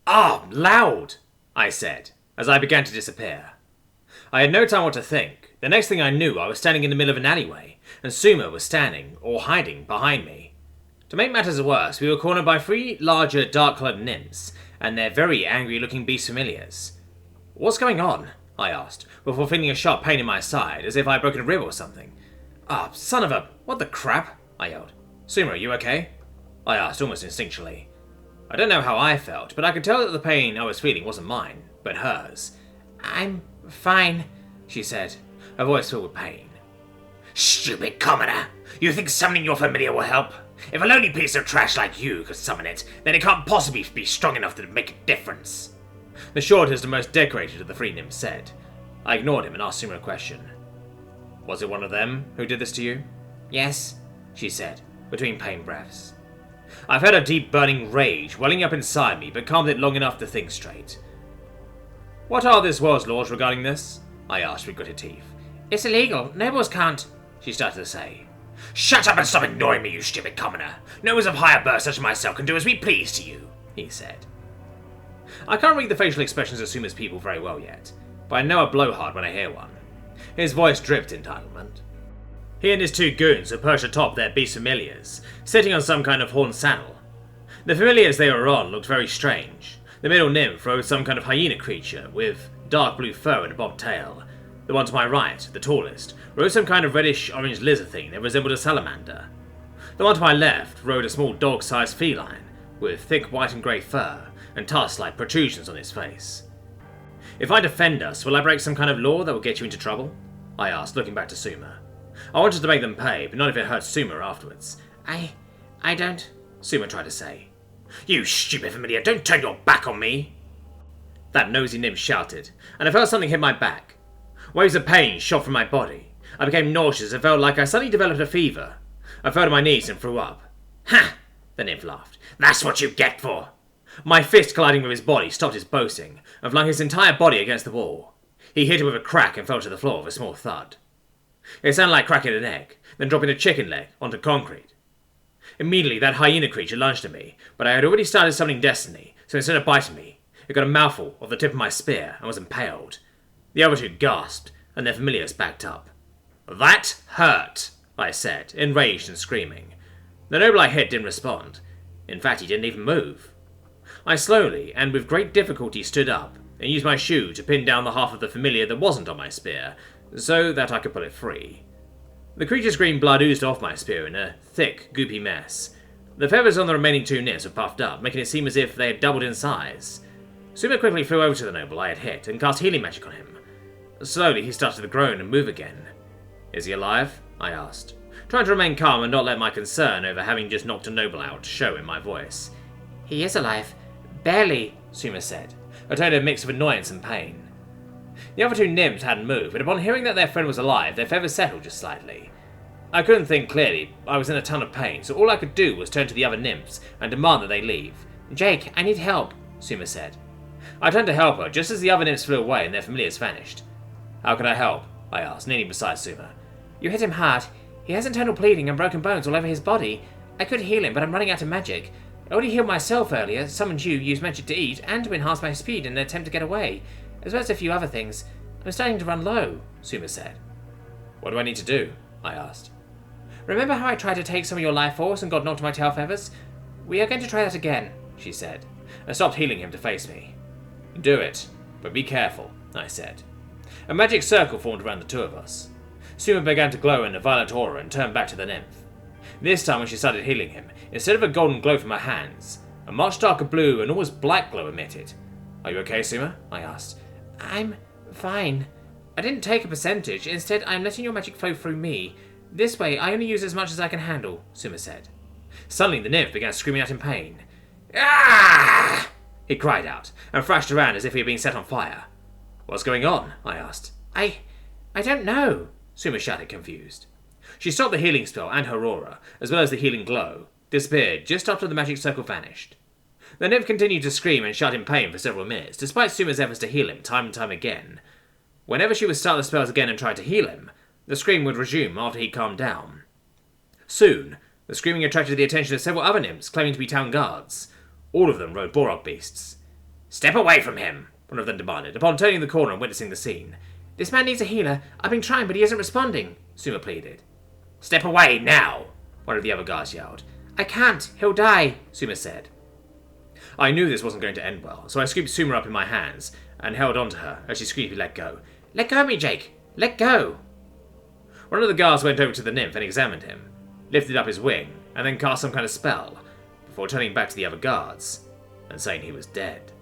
"Ah, loud!" I said, as I began to disappear. I had no time what to think. The next thing I knew, I was standing in the middle of an alleyway, and Sumo was standing, or hiding, behind me. To make matters worse, we were cornered by 3 larger, dark-coloured nymphs, and their very angry-looking beast familiars. "What's going on?" I asked, before feeling a sharp pain in my side, as if I had broken a rib or something. "Ah, son of a... what the crap?" I yelled. "Sumo, are you okay?" I asked, almost instinctually. I don't know how I felt, but I could tell that the pain I was feeling wasn't mine, but hers. "I'm fine," she said, her voice filled with pain. "Stupid commoner! You think summoning your familiar will help? If a lonely piece of trash like you could summon it, then it can't possibly be strong enough to make a difference," the shortest and most decorated of the 3 nymphs said. I ignored him and asked Sumo a question. "Was it one of them who did this to you?" "Yes," she said, between pain breaths. I felt a deep burning rage welling up inside me, but calmed it long enough to think straight. "What are this world's laws regarding this?" I asked with gritted teeth. "It's illegal. Nobles can't," she started to say. "Shut up and stop ignoring me, you stupid commoner. Nobles of higher birth such as myself can do as we please to you," he said. I can't read the facial expressions of Suma's people very well yet, but I know a blowhard when I hear one. His voice dripped entitlement. He and his 2 goons were perched atop their beast familiars, sitting on some kind of horned saddle. The familiars they were on looked very strange. The middle nymph rode some kind of hyena creature with dark blue fur and a bobbed tail. The one to my right, the tallest, rode some kind of reddish-orange lizard thing that resembled a salamander. The one to my left rode a small dog-sized feline with thick white and grey fur and tusk-like protrusions on its face. "If I defend us, will I break some kind of law that will get you into trouble?" I asked, looking back to Suma. I wanted to make them pay, but not if it hurt Suma afterwards. I don't," Suma tried to say. "You stupid familiar, don't turn your back on me!" That nosy nymph shouted, and I felt something hit my back. Waves of pain shot from my body. I became nauseous and felt like I suddenly developed a fever. I fell to my knees and threw up. "Ha!" the nymph laughed. "That's what you get for!" My fist colliding with his body stopped his boasting, and flung his entire body against the wall. He hit it with a crack and fell to the floor with a small thud. It sounded like cracking an egg, then dropping a chicken leg onto concrete. Immediately that hyena creature lunged at me, but I had already started summoning destiny, so instead of biting me, it got a mouthful of the tip of my spear and was impaled. The other 2 gasped, and their familiars backed up. "That hurt," I said, enraged and screaming. The noble I hit didn't respond. In fact, he didn't even move. I slowly, and with great difficulty, stood up, and used my shoe to pin down the half of the familiar that wasn't on my spear, so that I could pull it free. The creature's green blood oozed off my spear in a thick, goopy mess. The feathers on the remaining 2 nymphs were puffed up, making it seem as if they had doubled in size. Suma quickly flew over to the noble I had hit and cast healing magic on him. Slowly he started to groan and move again. "Is he alive?" I asked, trying to remain calm and not let my concern over having just knocked a noble out show in my voice. "He is alive. Barely," Suma said, a tone of mix of annoyance and pain. The other 2 nymphs hadn't moved, but upon hearing that their friend was alive, their feathers settled just slightly. I couldn't think clearly. I was in a ton of pain, so all I could do was turn to the other nymphs and demand that they leave. "Jake, I need help," Suma said. I turned to help her just as the other nymphs flew away and their familiars vanished. "How can I help?" I asked, kneeling beside Suma. "You hit him hard. He has internal bleeding and broken bones all over his body. I could heal him, but I'm running out of magic. I already healed myself earlier, summoned you, used magic to eat, and to enhance my speed in an attempt to get away, as well as a few other things. I'm starting to run low," Suma said. "What do I need to do?" I asked. "Remember how I tried to take some of your life force and got knocked to my tail feathers? We are going to try that again," she said, and stopped healing him to face me. "Do it, but be careful," I said. A magic circle formed around the 2 of us. Suma began to glow in a violet aura and turned back to the nymph. This time when she started healing him, instead of a golden glow from her hands, a much darker blue and almost black glow emitted. "Are you okay, Suma?" I asked. "I'm fine. I didn't take a percentage. Instead, I'm letting your magic flow through me. This way, I only use as much as I can handle," Suma said. Suddenly, the nymph began screaming out in pain. "Ah!" he cried out, and thrashed around as if he had been set on fire. "What's going on?" I asked. I don't know," Suma shouted, confused. She stopped the healing spell and her aura, as well as the healing glow, disappeared just after the magic circle vanished. The nymph continued to scream and shout in pain for several minutes, despite Suma's efforts to heal him time and time again. Whenever she would start the spells again and try to heal him, the scream would resume after he calmed down. Soon, the screaming attracted the attention of several other nymphs claiming to be town guards. All of them rode Borok beasts. Step away from him, one of them demanded, upon turning the corner and witnessing the scene. This man needs a healer. I've been trying, but he isn't responding, Suma pleaded. Step away, now, one of the other guards yelled. I can't. He'll die, Suma said. I knew this wasn't going to end well, so I scooped Suma up in my hands and held onto her as she squeakily let go. Let go of me, Jake. Let go. One of the guards went over to the nymph and examined him, lifted up his wing, and then cast some kind of spell, before turning back to the other guards and saying he was dead.